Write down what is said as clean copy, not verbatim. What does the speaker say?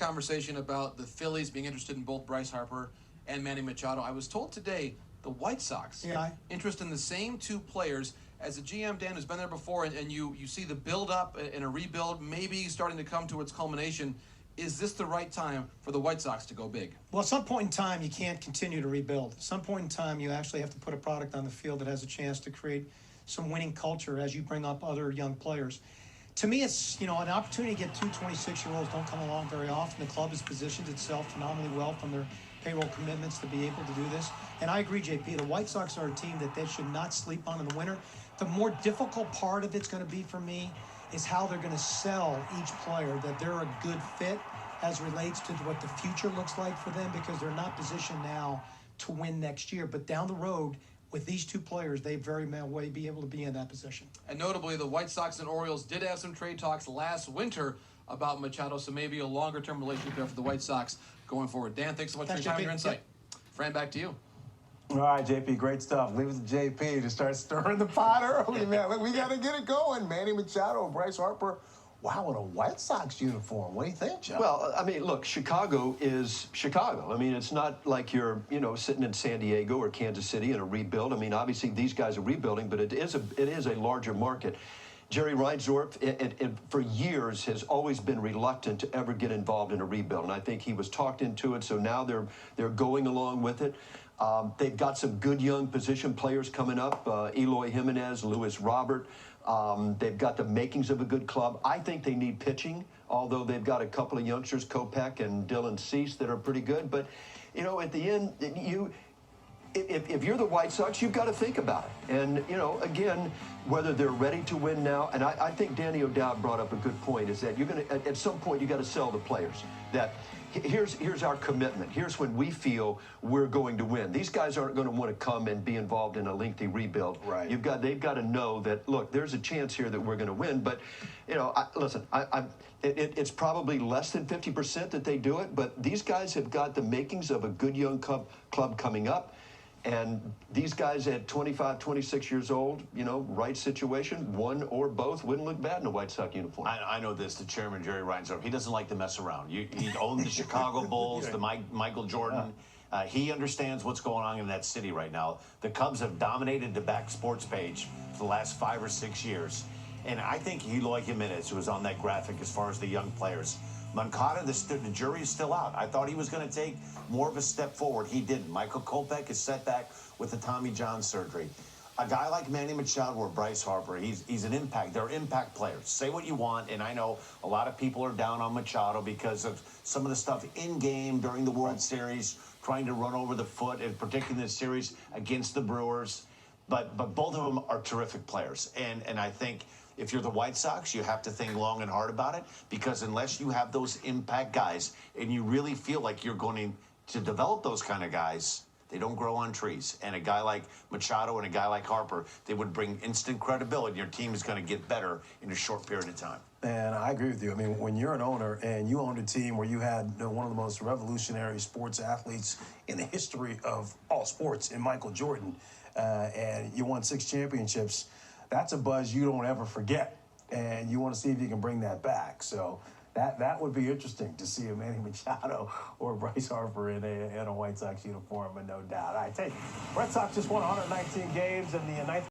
conversation about the Phillies being interested in both Bryce Harper and Manny Machado. I was told today the White Sox interest in the same two players. As a GM, Dan, who's been there before, and you see the build-up and a rebuild maybe starting to come to its culmination, is this the right time for the White Sox to go big? Well, at some point in time, you can't continue to rebuild. At some point in time, you actually have to put a product on the field that has a chance to create some winning culture as you bring up other young players. To me, it's, an opportunity to get two 26-year-olds don't come along very often. The club has positioned itself phenomenally well from their payroll commitments to be able to do this. And I agree, JP, the White Sox are a team that they should not sleep on in the winter. The more difficult part of it's going to be for me is how they're going to sell each player that they're a good fit as relates to what the future looks like for them, because they're not positioned now to win next year. But down the road, with these two players, they very may be able to be in that position. And notably, the White Sox and Orioles did have some trade talks last winter about Machado, so maybe a longer-term relationship there for the White Sox going forward. Dan, thanks so much for your time and your insight. Fran, back to you. All right, JP, great stuff. Leave it to JP to start stirring the pot early, man. We got to get it going. Manny Machado, Bryce Harper. Wow, in a White Sox uniform. What do you think, John? Well, I mean, look, Chicago is Chicago. I mean, it's not like you're, sitting in San Diego or Kansas City in a rebuild. I mean, obviously these guys are rebuilding, but it is a larger market. Jerry Reinsdorf, for years, has always been reluctant to ever get involved in a rebuild, and I think he was talked into it. So now they're going along with it. They've got some good young position players coming up: Eloy Jimenez, Luis Robert. They've got the makings of a good club. I think they need pitching, although they've got a couple of youngsters, Kopech and Dylan Cease, that are pretty good. But, at the end, if you're the White Sox, you've got to think about it. And, again, whether they're ready to win now, and I think Danny O'Dowd brought up a good point, is that you're going to, at some point, you got to sell the players. That here's our commitment. Here's when we feel we're going to win. These guys aren't going to want to come and be involved in a lengthy rebuild. Right. They've got to know that, look, there's a chance here that we're going to win. But, listen, it's probably less than 50% that they do it. But these guys have got the makings of a good young club coming up. And these guys at 25, 26 years old, right situation, one or both, wouldn't look bad in a White Sox uniform. I know this, the chairman, Jerry Reinsdorf, he doesn't like to mess around. He owned the Chicago Bulls, the Michael Jordan. He understands what's going on in that city right now. The Cubs have dominated the back sports page for the last 5 or 6 years. And I think Eloy Jimenez, who was on that graphic as far as the young players, Moncada, the jury is still out. I thought he was going to take more of a step forward. He didn't. Michael Kopech is set back with the Tommy John surgery. A guy like Manny Machado or Bryce Harper, he's an impact. They're impact players. Say what you want, and I know a lot of people are down on Machado because of some of the stuff in-game during the World Series, trying to run over the foot and predicting the series against the Brewers. But both of them are terrific players. And I think if you're the White Sox, you have to think long and hard about it, because unless you have those impact guys and you really feel like you're going to develop those kind of guys, they don't grow on trees. And a guy like Machado and a guy like Harper, they would bring instant credibility. Your team is going to get better in a short period of time. And I agree with you. I mean, when you're an owner and you owned a team where you had one of the most revolutionary sports athletes in the history of all sports in Michael Jordan, and you won 6 championships, that's a buzz you don't ever forget. And you want to see if you can bring that back. So that would be interesting to see a Manny Machado or Bryce Harper in a White Sox uniform, no doubt. All right, take it. Red Sox just won 119 games in the ninth.